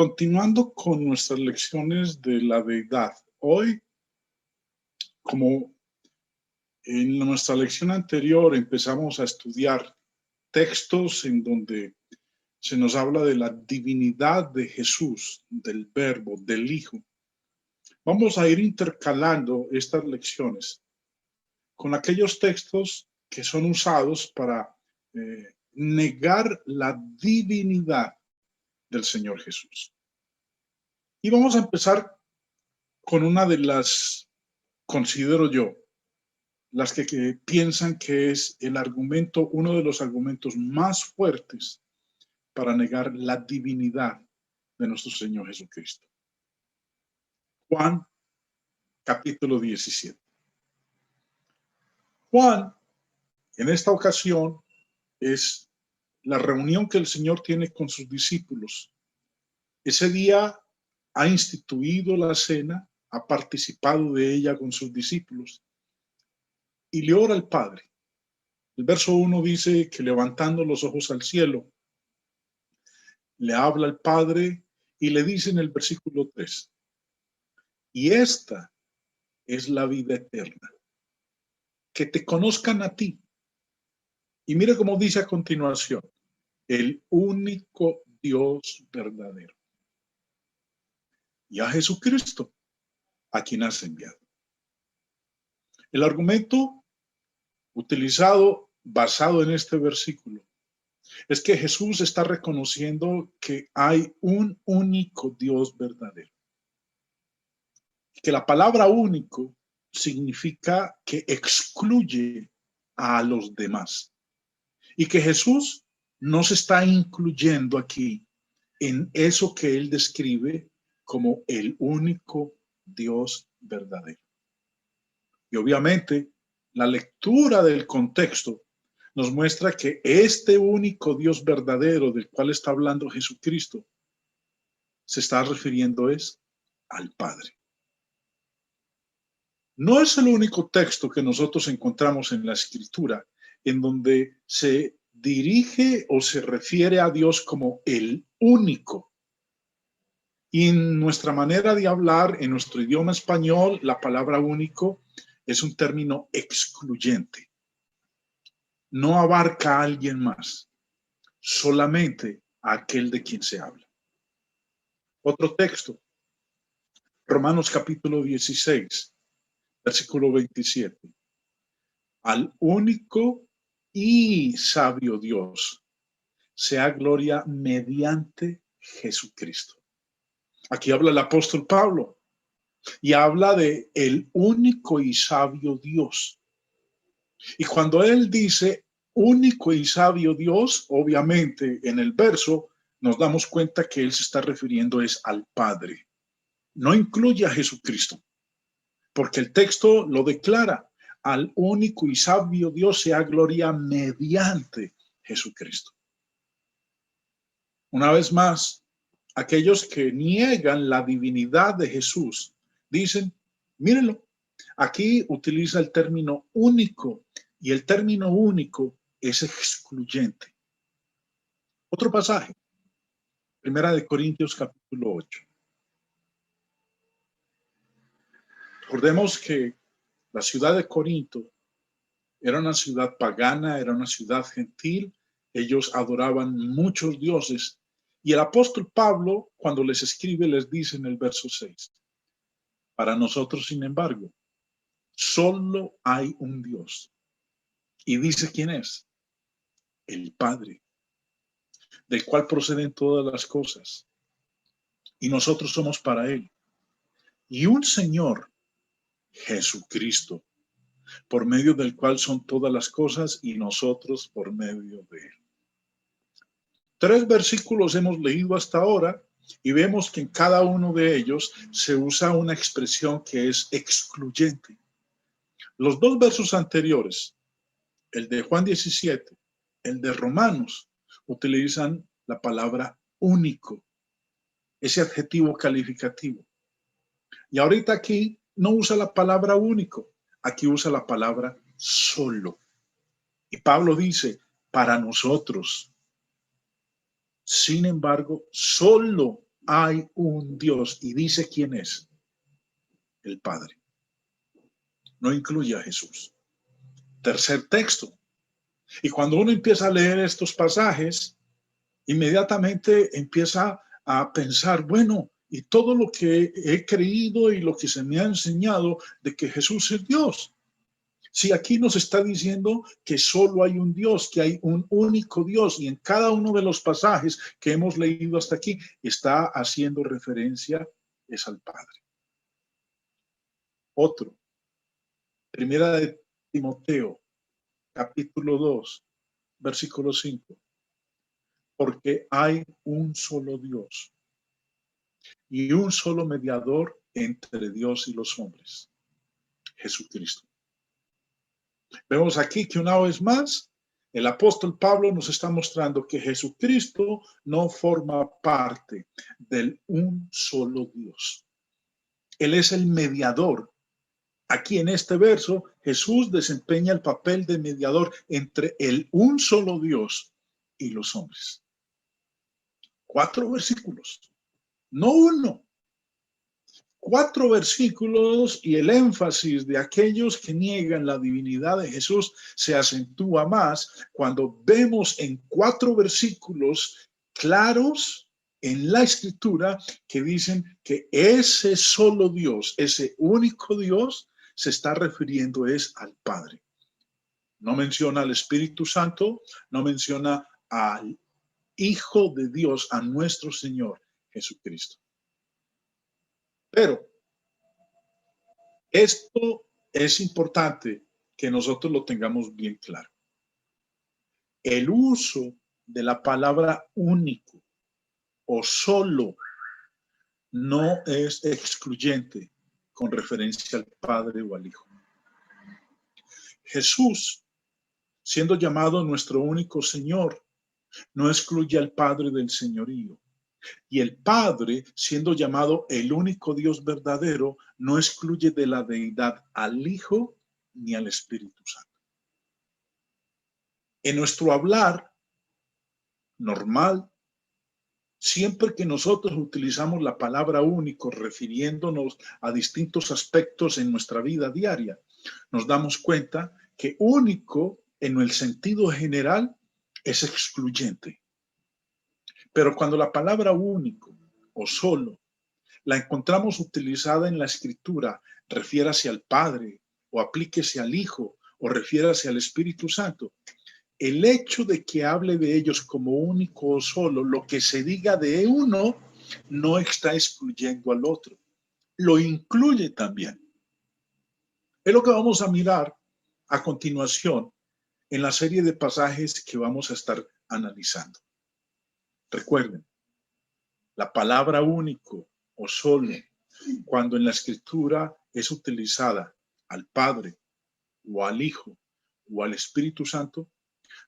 Continuando con nuestras lecciones de la deidad, hoy, como en nuestra lección anterior, empezamos a estudiar textos en donde se nos habla de la divinidad de Jesús, del Verbo, del Hijo. Vamos a ir intercalando estas lecciones con aquellos textos que son usados para negar la divinidad del Señor Jesús. Y vamos a empezar con una de las, considero yo, las que piensan que es el argumento, uno de los argumentos más fuertes para negar la divinidad de nuestro Señor Jesucristo. Juan, capítulo 17. Juan, en esta ocasión, es la reunión que el Señor tiene con sus discípulos. Ese día ha instituido la cena, ha participado de ella con sus discípulos y le ora al Padre. El verso 1 dice que levantando los ojos al cielo, le habla al Padre y le dice en el versículo 3, y esta es la vida eterna, que te conozcan a ti. Y mire cómo dice a continuación, el único Dios verdadero, y a Jesucristo, a quien has enviado. El argumento utilizado, basado en este versículo, es que Jesús está reconociendo que hay un único Dios verdadero. Que la palabra único significa que excluye a los demás. Y que Jesús no se está incluyendo aquí en eso que él describe como el único Dios verdadero. Y obviamente la lectura del contexto nos muestra que este único Dios verdadero del cual está hablando Jesucristo se está refiriendo al Padre. No es el único texto que nosotros encontramos en la Escritura en donde se dirige o se refiere a Dios como el único. Y en nuestra manera de hablar, en nuestro idioma español, la palabra único es un término excluyente. No abarca a alguien más, solamente a aquel de quien se habla. Otro texto, Romanos capítulo 16, versículo 27. Al único y sabio Dios sea gloria mediante Jesucristo. Aquí habla el apóstol Pablo y habla de el único y sabio Dios. Y cuando él dice único y sabio Dios, obviamente en el verso nos damos cuenta que él se está refiriendo al Padre. No incluye a Jesucristo, porque el texto lo declara. Al único y sabio Dios sea gloria mediante Jesucristo. Una vez más, aquellos que niegan la divinidad de Jesús dicen, mírenlo, aquí utiliza el término único y el término único es excluyente. Otro pasaje, Primera de Corintios capítulo 8. Recordemos que la ciudad de Corinto era una ciudad pagana, era una ciudad gentil, ellos adoraban muchos dioses. Y el apóstol Pablo, cuando les escribe, les dice en el verso 6, para nosotros, sin embargo, solo hay un Dios. Y dice quién es, el Padre, del cual proceden todas las cosas. Y nosotros somos para Él. Y un Señor, Jesucristo, por medio del cual son todas las cosas y nosotros por medio de Él. 3 versículos hemos leído hasta ahora y vemos que en cada uno de ellos se usa una expresión que es excluyente. Los 2 versos anteriores, el de Juan 17, el de Romanos, utilizan la palabra único, ese adjetivo calificativo. Y ahorita aquí no usa la palabra único, aquí usa la palabra solo. Y Pablo dice, para nosotros. Sin embargo, solo hay un Dios y dice quién es: el Padre. No incluye a Jesús. Tercer texto. Y cuando uno empieza a leer estos pasajes, inmediatamente empieza a pensar, bueno, y todo lo que he creído y lo que se me ha enseñado de que Jesús es Dios. Si aquí nos está diciendo que solo hay un Dios, que hay un único Dios, y en cada uno de los pasajes que hemos leído hasta aquí está haciendo referencia es al Padre. Otro, primera de Timoteo, capítulo 2, versículo 5. Porque hay un solo Dios y un solo mediador entre Dios y los hombres, Jesucristo. Vemos aquí que una vez más el apóstol Pablo nos está mostrando que Jesucristo no forma parte del un solo Dios. Él es el mediador. Aquí en este verso, Jesús desempeña el papel de mediador entre el un solo Dios y los hombres. 4 versículos, no uno. 4 versículos y el énfasis de aquellos que niegan la divinidad de Jesús se acentúa más cuando vemos en 4 versículos claros en la Escritura que dicen que ese solo Dios, ese único Dios, se está refiriendo es al Padre. No menciona al Espíritu Santo, no menciona al Hijo de Dios, a nuestro Señor Jesucristo. Pero esto es importante que nosotros lo tengamos bien claro. El uso de la palabra único o solo no es excluyente con referencia al Padre o al Hijo. Jesús, siendo llamado nuestro único Señor, no excluye al Padre del señorío. Y el Padre, siendo llamado el único Dios verdadero, no excluye de la deidad al Hijo ni al Espíritu Santo. En nuestro hablar normal, siempre que nosotros utilizamos la palabra único refiriéndonos a distintos aspectos en nuestra vida diaria, nos damos cuenta que único en el sentido general es excluyente. Pero cuando la palabra único o solo la encontramos utilizada en la Escritura, refiérase al Padre o aplíquese al Hijo o refiérase al Espíritu Santo, el hecho de que hable de ellos como único o solo, lo que se diga de uno, no está excluyendo al otro, lo incluye también. Es lo que vamos a mirar a continuación en la serie de pasajes que vamos a estar analizando. Recuerden, la palabra único o solo, cuando en la Escritura es utilizada al Padre o al Hijo o al Espíritu Santo,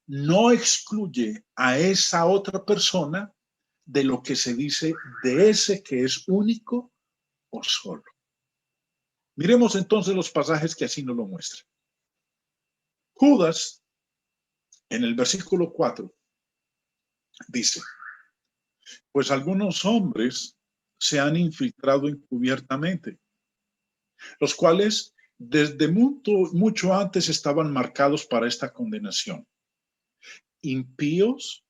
no excluye a esa otra persona de lo que se dice de ese que es único o solo. Miremos entonces los pasajes que así nos lo muestran. Judas, en el versículo 4, dice: pues algunos hombres se han infiltrado encubiertamente, los cuales desde mucho antes estaban marcados para esta condenación. Impíos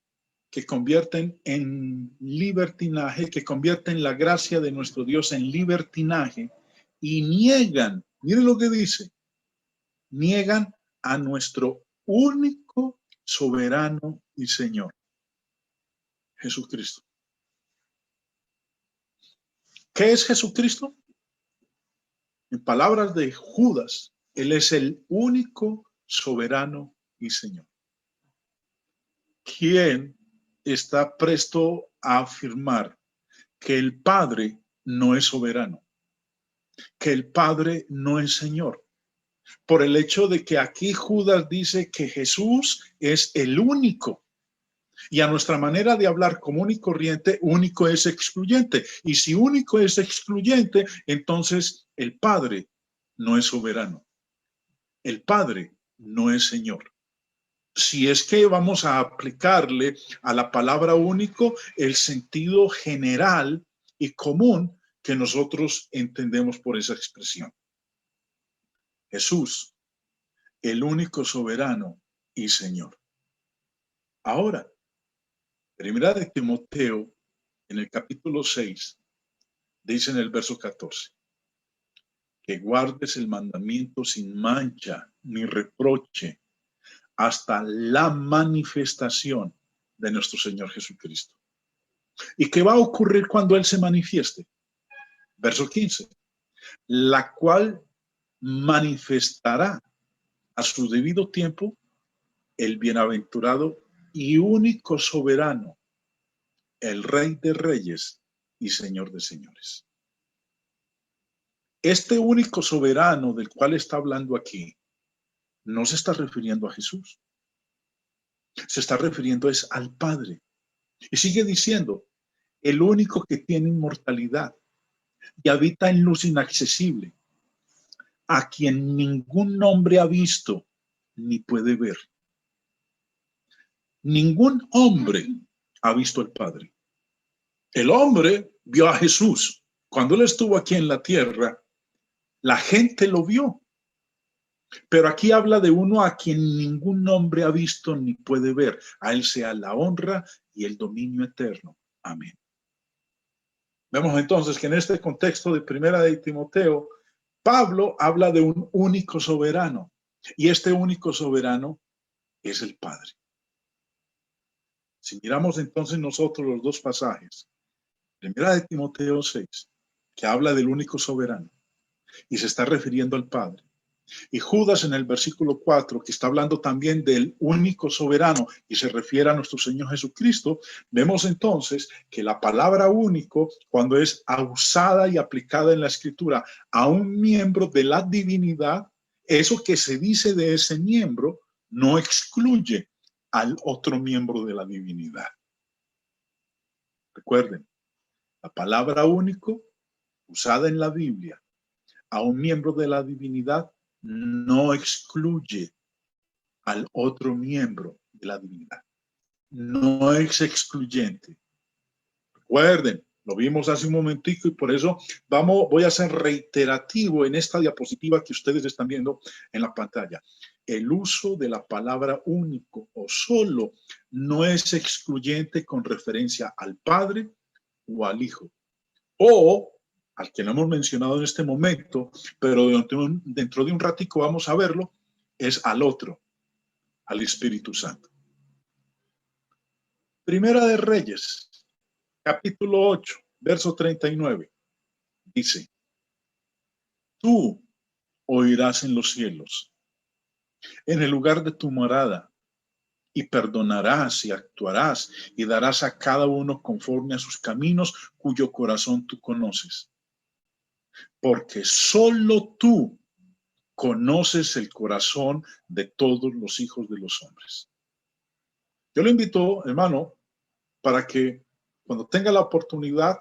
que convierten en libertinaje, que convierten la gracia de nuestro Dios en libertinaje y niegan, miren lo que dice, niegan a nuestro único soberano y Señor, Jesucristo. ¿Qué es Jesucristo? En palabras de Judas, Él es el único soberano y Señor. ¿Quién está presto a afirmar que el Padre no es soberano, que el Padre no es Señor? Por el hecho de que aquí Judas dice que Jesús es el único. Y a nuestra manera de hablar común y corriente, único es excluyente. Y si único es excluyente, entonces el Padre no es soberano. El Padre no es Señor. Si es que vamos a aplicarle a la palabra único el sentido general y común que nosotros entendemos por esa expresión. Jesús, el único soberano y Señor. Ahora, primera de Timoteo, en el capítulo 6, dice en el verso 14, que guardes el mandamiento sin mancha ni reproche hasta la manifestación de nuestro Señor Jesucristo. ¿Y qué va a ocurrir cuando Él se manifieste? Verso 15, la cual manifestará a su debido tiempo el bienaventurado y único soberano, el Rey de Reyes y Señor de Señores. Este único soberano del cual está hablando aquí no se está refiriendo a Jesús. Se está refiriendo es al Padre. Y sigue diciendo, el único que tiene inmortalidad y habita en luz inaccesible, a quien ningún hombre ha visto ni puede ver. Ningún hombre ha visto al Padre. El hombre vio a Jesús. Cuando Él estuvo aquí en la tierra, la gente lo vio. Pero aquí habla de uno a quien ningún hombre ha visto ni puede ver. A Él sea la honra y el dominio eterno. Amén. Vemos entonces que en este contexto de primera de Timoteo, Pablo habla de un único soberano. Y este único soberano es el Padre. Si miramos entonces nosotros los dos pasajes, primera de Timoteo 6, que habla del único soberano y se está refiriendo al Padre, y Judas en el versículo 4, que está hablando también del único soberano y se refiere a nuestro Señor Jesucristo, vemos entonces que la palabra único, cuando es usada y aplicada en la Escritura a un miembro de la divinidad, eso que se dice de ese miembro no excluye al otro miembro de la divinidad. Recuerden, la palabra único usada en la Biblia a un miembro de la divinidad no excluye al otro miembro de la divinidad. No es excluyente. Recuerden, lo vimos hace un momentico y por eso voy a ser reiterativo en esta diapositiva que ustedes están viendo en la pantalla. El uso de la palabra único o solo no es excluyente con referencia al Padre o al Hijo, o al que no hemos mencionado en este momento, pero dentro de un ratico vamos a verlo, es al otro, al Espíritu Santo. Primera de Reyes, capítulo 8, verso 39, dice, tú oirás en los cielos, en el lugar de tu morada, y perdonarás y actuarás y darás a cada uno conforme a sus caminos, cuyo corazón tú conoces. Porque solo tú conoces el corazón de todos los hijos de los hombres. Yo le invito, hermano, para que cuando tenga la oportunidad,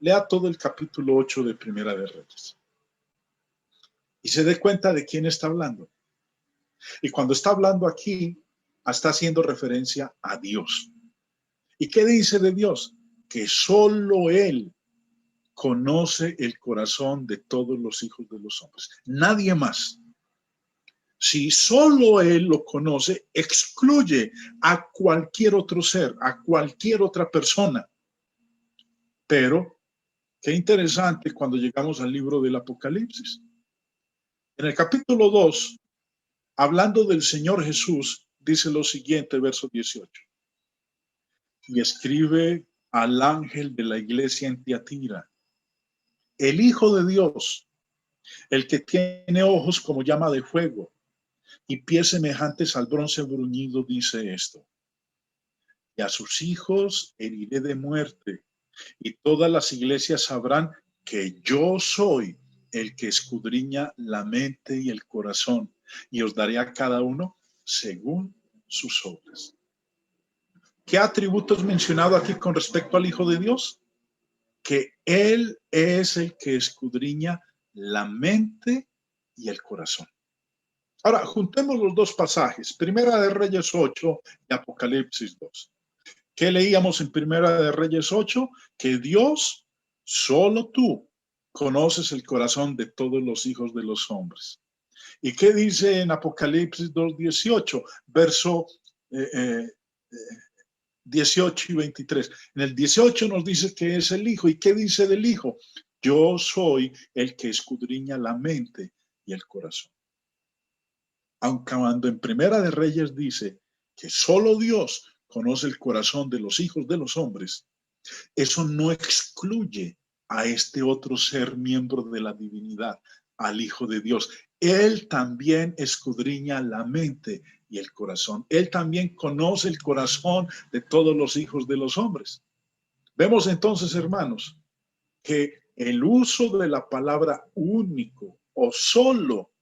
lea todo el capítulo 8 de Primera de Reyes y se dé cuenta de quién está hablando. Y cuando está hablando aquí, está haciendo referencia a Dios. ¿Y qué dice de Dios? Que solo Él conoce el corazón de todos los hijos de los hombres. Nadie más. Si solo Él lo conoce, excluye a cualquier otro ser, a cualquier otra persona. Pero, qué interesante cuando llegamos al libro del Apocalipsis. En el capítulo 2, hablando del Señor Jesús, dice lo siguiente, verso 18. Y escribe al ángel de la iglesia en Tiatira, el Hijo de Dios, el que tiene ojos como llama de fuego y pies semejantes al bronce bruñido, dice esto. Y a sus hijos heriré de muerte, y todas las iglesias sabrán que yo soy el que escudriña la mente y el corazón, y os daré a cada uno según sus obras. ¿Qué atributos mencionado aquí con respecto al Hijo de Dios? Que Él es el que escudriña la mente y el corazón. Ahora, juntemos los dos pasajes, Primera de Reyes 8 y Apocalipsis 2. ¿Qué leíamos en Primera de Reyes 8? Que Dios Solo tú conoces el corazón de todos los hijos de los hombres. ¿Y qué dice en Apocalipsis 2:18? Verso 18 y 23. En el 18 nos dice que es el Hijo. ¿Y qué dice del Hijo? Yo soy el que escudriña la mente y el corazón. Aunque cuando en Primera de Reyes dice que solo Dios conoce el corazón de los hijos de los hombres, eso no excluye a este otro ser miembro de la divinidad, al Hijo de Dios. Él también escudriña la mente y el corazón. Él también conoce el corazón de todos los hijos de los hombres. Vemos entonces, hermanos, que el uso de la palabra único o solo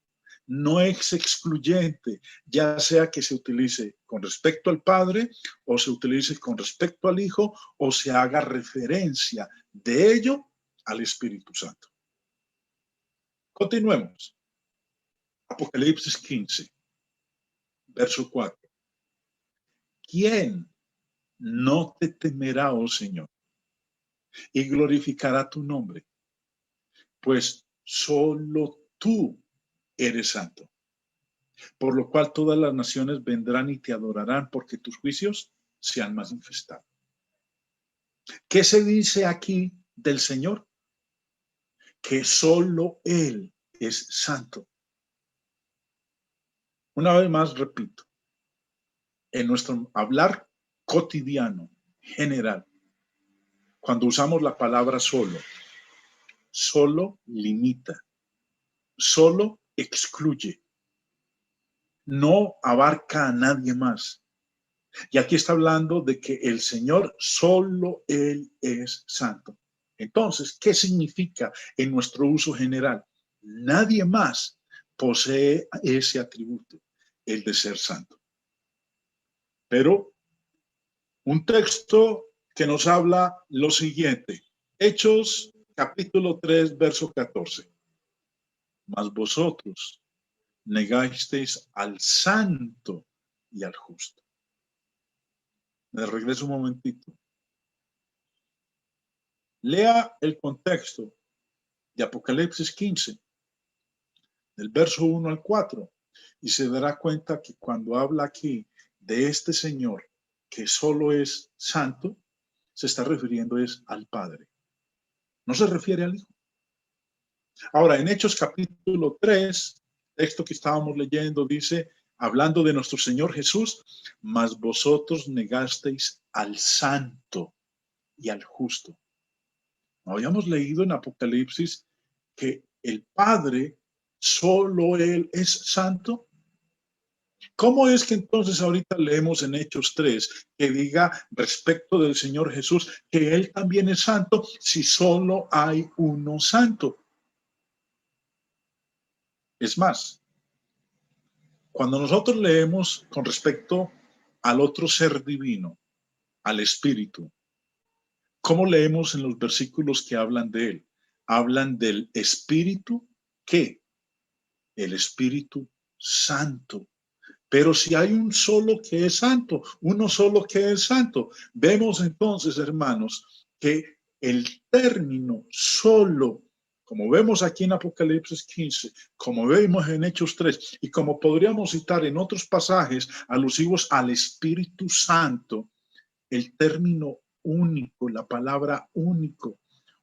no es excluyente, ya sea que se utilice con respecto al Padre o se utilice con respecto al Hijo o se haga referencia de ello al Espíritu Santo. Continuemos. Apocalipsis 15, verso 4. ¿Quién no te temerá, oh Señor, y glorificará tu nombre? Pues solo tú eres santo, por lo cual todas las naciones vendrán y te adorarán, porque tus juicios se han manifestado. ¿Qué se dice aquí del Señor? Que solo Él es santo. Una vez más repito, en nuestro hablar cotidiano, general, cuando usamos la palabra solo limita, solo excluye, no abarca a nadie más. Y aquí está hablando de que el Señor, solo Él es santo. Entonces, ¿qué significa en nuestro uso general? Nadie más posee ese atributo, el de ser santo. Pero un texto que nos habla lo siguiente, Hechos capítulo 3, verso 14. Mas vosotros negasteis al santo y al justo. Me regreso un momentito. Lea el contexto de Apocalipsis 15, del verso 1 al 4, y se dará cuenta que cuando habla aquí de este Señor, que solo es santo, se está refiriendo es al Padre. No se refiere al Hijo. Ahora, en Hechos capítulo 3, texto que estábamos leyendo, dice, hablando de nuestro Señor Jesús, mas vosotros negasteis al santo y al justo. Habíamos leído en Apocalipsis que el Padre, solo Él es santo. ¿Cómo es que entonces ahorita leemos en Hechos 3 que diga respecto del Señor Jesús que Él también es santo si solo hay uno santo? Es más, cuando nosotros leemos con respecto al otro ser divino, al Espíritu, ¿cómo leemos en los versículos que hablan de Él? Hablan del Espíritu, ¿qué? El Espíritu Santo. Pero si hay un solo que es santo, uno solo que es santo, vemos entonces, hermanos, que el término solo, como vemos aquí en Apocalipsis 15, como vemos en Hechos 3 y como podríamos citar en otros pasajes alusivos al Espíritu Santo, el término único, la palabra único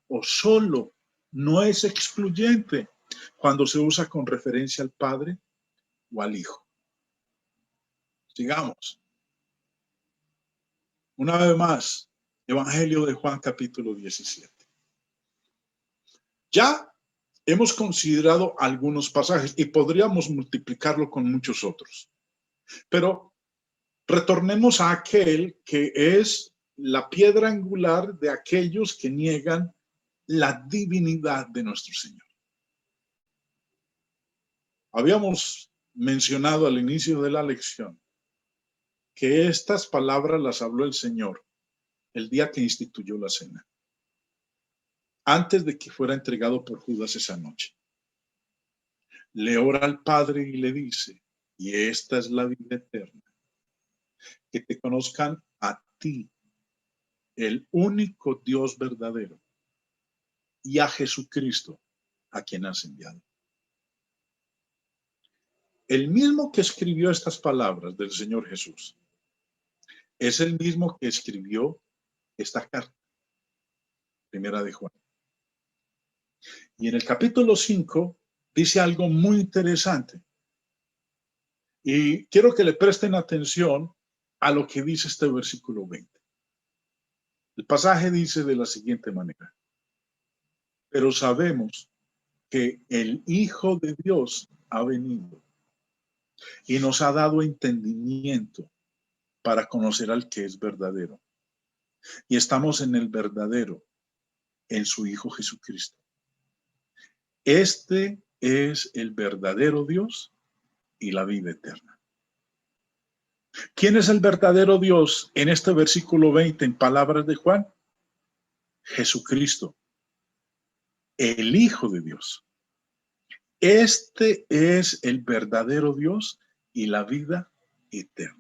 o solo no es excluyente cuando se usa con referencia al Padre o al Hijo. Sigamos. Una vez más, Evangelio de Juan capítulo 17. Ya hemos considerado algunos pasajes y podríamos multiplicarlo con muchos otros. Pero retornemos a aquel que es la piedra angular de aquellos que niegan la divinidad de nuestro Señor. Habíamos mencionado al inicio de la lección que estas palabras las habló el Señor el día que instituyó la cena, antes de que fuera entregado por Judas esa noche. Le ora al Padre y le dice, y esta es la vida eterna, que te conozcan a ti, el único Dios verdadero, y a Jesucristo, a quien has enviado. El mismo que escribió estas palabras del Señor Jesús es el mismo que escribió esta carta, primera de Juan. Y en el capítulo 5 dice algo muy interesante. Y quiero que le presten atención a lo que dice este versículo 20. El pasaje dice de la siguiente manera: pero sabemos que el Hijo de Dios ha venido y nos ha dado entendimiento para conocer al que es verdadero. Y estamos en el verdadero, en su Hijo Jesucristo. Este es el verdadero Dios y la vida eterna. ¿Quién es el verdadero Dios en este versículo 20 en palabras de Juan? Jesucristo, el Hijo de Dios. Este es el verdadero Dios y la vida eterna.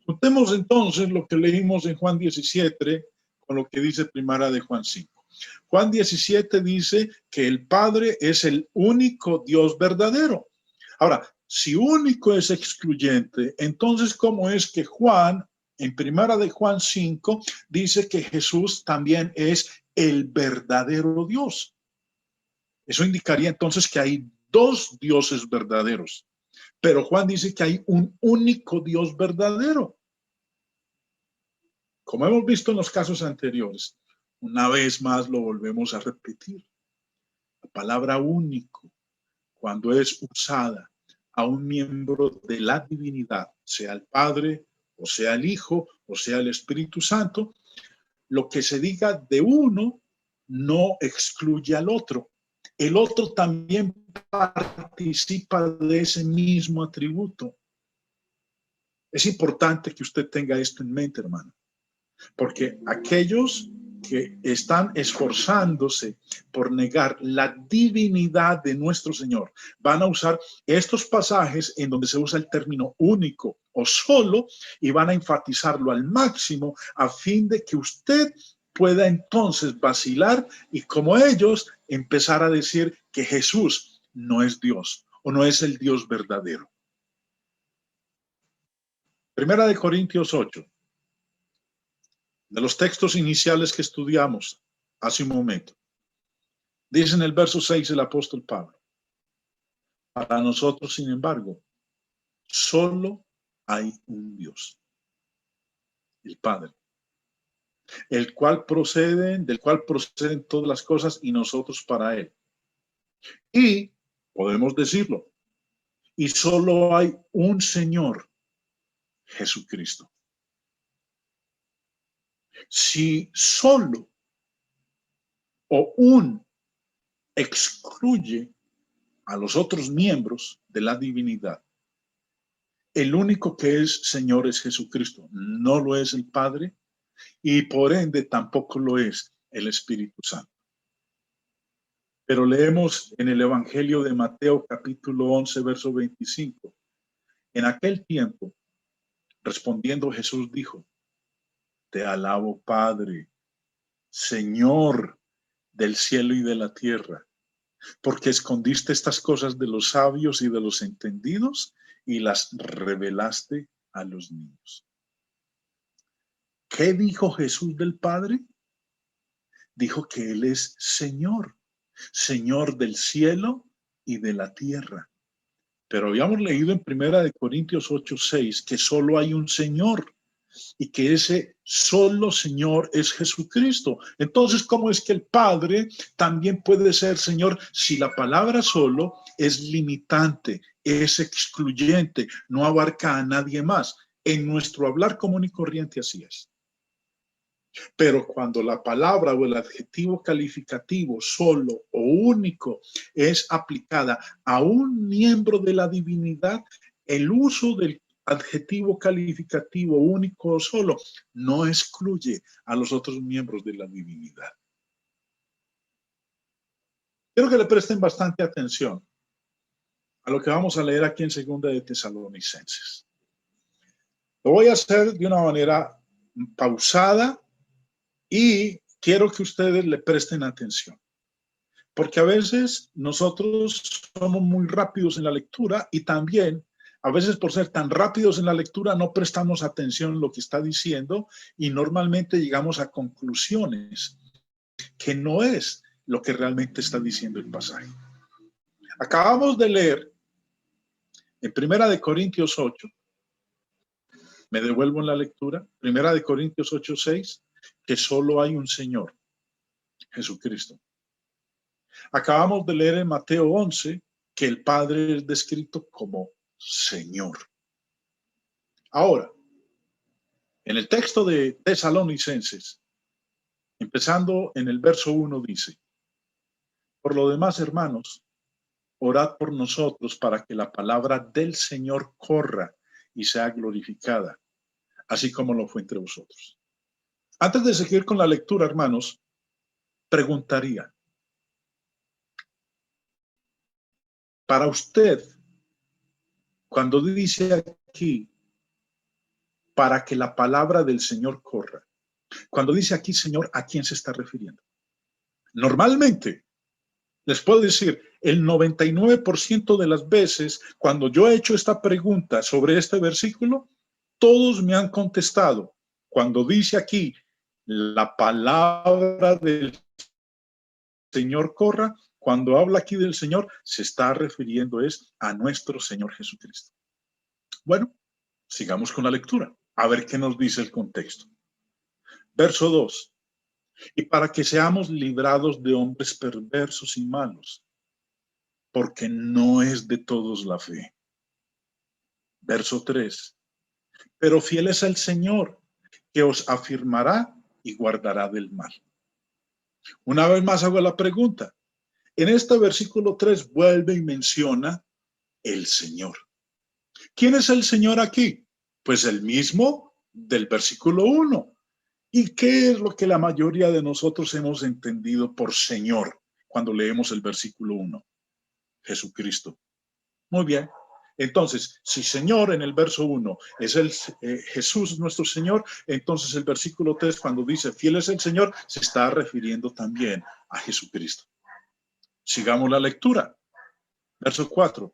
Juntemos entonces lo que leímos en Juan 17 con lo que dice primera de Juan 5. Juan 17 dice que el Padre es el único Dios verdadero. Ahora, si único es excluyente, entonces ¿cómo es que Juan, en primera de Juan 5, dice que Jesús también es el verdadero Dios? Eso indicaría entonces que hay dos dioses verdaderos, pero Juan dice que hay un único Dios verdadero. Como hemos visto en los casos anteriores, una vez más lo volvemos a repetir. La palabra único, cuando es usada a un miembro de la divinidad, sea el Padre, o sea el Hijo, o sea el Espíritu Santo, lo que se diga de uno no excluye al otro. El otro también participa de ese mismo atributo. Es importante que usted tenga esto en mente, hermano, porque aquellos que están esforzándose por negar la divinidad de nuestro Señor van a usar estos pasajes en donde se usa el término único o solo y van a enfatizarlo al máximo a fin de que usted pueda entonces vacilar y como ellos empezar a decir que Jesús no es Dios o no es el Dios verdadero. Primera de Corintios 8. De los textos iniciales que estudiamos hace un momento. Dice en el verso 6 el apóstol Pablo: para nosotros, sin embargo, solo hay un Dios, el Padre, del cual proceden todas las cosas y nosotros para Él. Y podemos decirlo, y solo hay un Señor, Jesucristo. Si solo o un excluye a los otros miembros de la divinidad, el único que es Señor es Jesucristo. No lo es el Padre y por ende tampoco lo es el Espíritu Santo. Pero leemos en el Evangelio de Mateo capítulo 11, verso 25. En aquel tiempo, respondiendo Jesús dijo: te alabo, Padre, Señor del cielo y de la tierra, porque escondiste estas cosas de los sabios y de los entendidos y las revelaste a los niños. ¿Qué dijo Jesús del Padre? Dijo que Él es Señor, Señor del cielo y de la tierra. Pero habíamos leído en primera de Corintios 8:6 que solo hay un Señor y que ese solo Señor es Jesucristo. Entonces, ¿cómo es que el Padre también puede ser Señor si la palabra solo es limitante, es excluyente, no abarca a nadie más? En nuestro hablar común y corriente así es. Pero cuando la palabra o el adjetivo calificativo solo o único es aplicada a un miembro de la divinidad, el uso del adjetivo calificativo único o solo no excluye a los otros miembros de la divinidad. Quiero que le presten bastante atención a lo que vamos a leer aquí en Segunda de Tesalonicenses. Lo voy a hacer de una manera pausada y quiero que ustedes le presten atención. Porque a veces nosotros somos muy rápidos en la lectura y también a veces por ser tan rápidos en la lectura no prestamos atención en lo que está diciendo y normalmente llegamos a conclusiones que no es lo que realmente está diciendo el pasaje. Acabamos de leer en Primera de Corintios 8, me devuelvo en la lectura, Primera de Corintios 8:6, que solo hay un Señor, Jesucristo. Acabamos de leer en Mateo 11 que el Padre es descrito como Señor. Ahora, en el texto de Tesalonicenses, empezando en el verso 1, dice: por lo demás, hermanos, orad por nosotros para que la palabra del Señor corra y sea glorificada, así como lo fue entre vosotros. Antes de seguir con la lectura, hermanos, preguntaría, para usted, cuando dice aquí, para que la palabra del Señor corra, cuando dice aquí Señor, ¿a quién se está refiriendo? Normalmente, les puedo decir, el 99% de las veces, cuando yo he hecho esta pregunta sobre este versículo, todos me han contestado, cuando dice aquí, la palabra del Señor corra, cuando habla aquí del Señor, se está refiriendo es a nuestro Señor Jesucristo. Bueno, sigamos con la lectura, a ver qué nos dice el contexto. Verso 2. Y para que seamos librados de hombres perversos y malos, porque no es de todos la fe. Verso 3. Pero fiel es el Señor, que os afirmará y guardará del mal. Una vez más hago la pregunta. En este versículo 3 vuelve y menciona el Señor. ¿Quién es el Señor aquí? Pues el mismo del versículo 1. ¿Y qué es lo que la mayoría de nosotros hemos entendido por Señor cuando leemos el versículo 1? Jesucristo. Muy bien. Entonces, si Señor en el verso 1 es el Jesús nuestro Señor, entonces el versículo 3 cuando dice fiel es el Señor, se está refiriendo también a Jesucristo. Sigamos la lectura. Verso 4.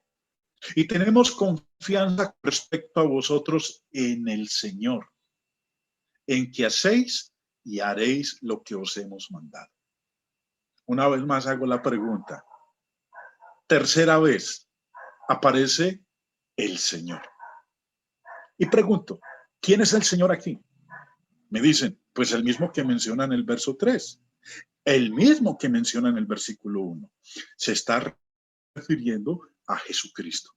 Y tenemos confianza respecto a vosotros en el Señor, en que hacéis y haréis lo que os hemos mandado. Una vez más hago la pregunta. Tercera vez aparece el Señor. Y pregunto, ¿quién es el Señor aquí? Me dicen, pues el mismo que menciona en el verso 3, el mismo que menciona en el versículo 1. Se está refiriendo a Jesucristo.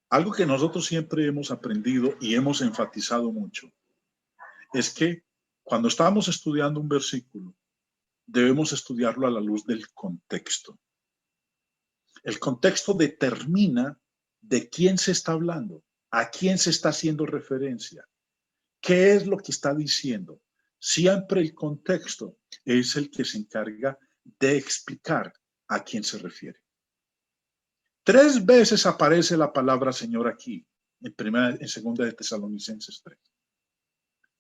Algo que nosotros siempre hemos aprendido y hemos enfatizado mucho es que cuando estamos estudiando un versículo, debemos estudiarlo a la luz del contexto. El contexto determina de quién se está hablando, a quién se está haciendo referencia, qué es lo que está diciendo. Siempre el contexto es el que se encarga de explicar a quién se refiere. 3 veces aparece la palabra Señor aquí, en segunda de Tesalonicenses 3.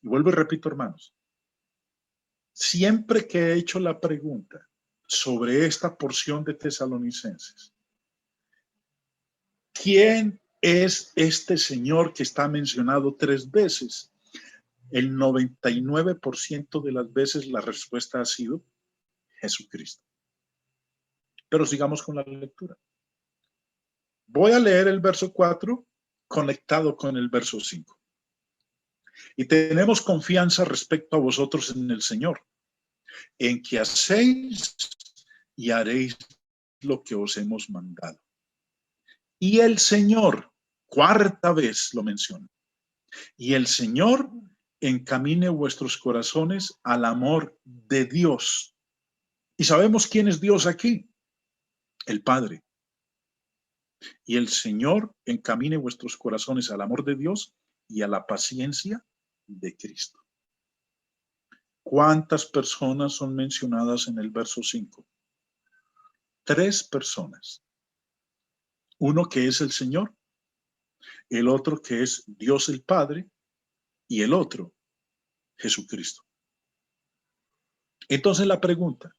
Y vuelvo y repito, hermanos, siempre que he hecho la pregunta sobre esta porción de Tesalonicenses, ¿quién es este Señor que está mencionado 3 veces? El 99% de las veces la respuesta ha sido Jesucristo. Pero sigamos con la lectura. Voy a leer el verso 4 conectado con el verso 5. Y tenemos confianza respecto a vosotros en el Señor, en que hacéis y haréis lo que os hemos mandado. Y el Señor, 4ª vez lo menciona, y el Señor encamine vuestros corazones al amor de Dios. ¿Y sabemos quién es Dios aquí? El Padre. Y el Señor encamine vuestros corazones al amor de Dios y a la paciencia de Cristo. ¿Cuántas personas son mencionadas en el verso 5? 3 personas. Uno que es el Señor, el otro que es Dios el Padre y el otro, Jesucristo. Entonces la pregunta,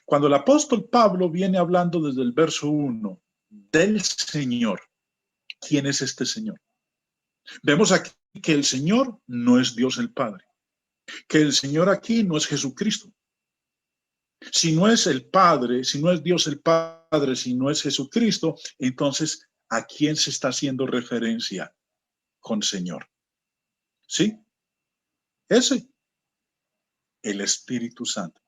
Cuando el apóstol Pablo viene hablando desde el verso 1 del Señor, ¿quién es este Señor? Vemos aquí que el Señor no es Dios el Padre, que el Señor aquí no es Jesucristo. Si no es el Padre, si no es Dios el Padre, si no es Jesucristo, entonces, ¿a quién se está haciendo referencia con Señor? ¿Sí? Ese, el Espíritu Santo.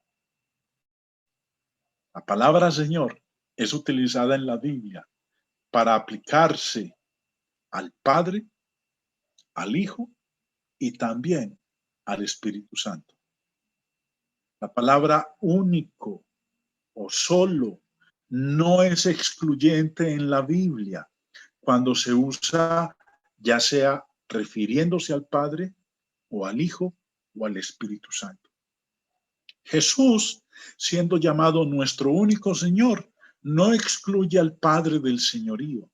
La palabra Señor es utilizada en la Biblia para aplicarse al Padre, al Hijo y también al Espíritu Santo. La palabra único o solo no es excluyente en la Biblia cuando se usa ya sea refiriéndose al Padre o al Hijo o al Espíritu Santo. Jesús, siendo llamado nuestro único Señor, no excluye al Padre del señorío.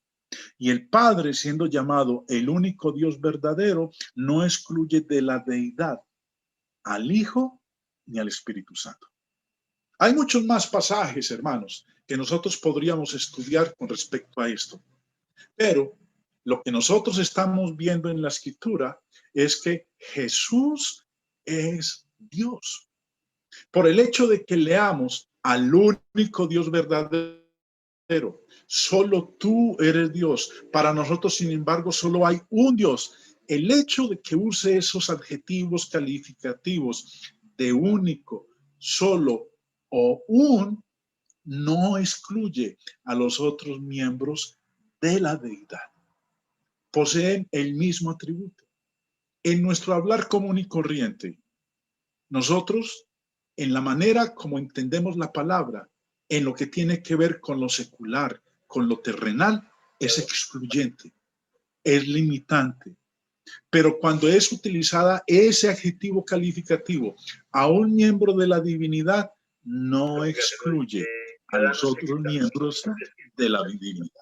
Y el Padre, siendo llamado el único Dios verdadero, no excluye de la deidad al Hijo ni al Espíritu Santo. Hay muchos más pasajes, hermanos, que nosotros podríamos estudiar con respecto a esto. Pero lo que nosotros estamos viendo en la Escritura es que Jesús es Dios. Por el hecho de que leamos al único Dios verdadero, solo tú eres Dios. Para nosotros, sin embargo, solo hay un Dios. El hecho de que use esos adjetivos calificativos de único, solo o un, no excluye a los otros miembros de la deidad. Poseen el mismo atributo. En nuestro hablar común y corriente, nosotros, en la manera como entendemos la palabra, en lo que tiene que ver con lo secular, con lo terrenal, es excluyente, es limitante. Pero cuando es utilizada ese adjetivo calificativo a un miembro de la divinidad, no excluye a los otros miembros de la divinidad.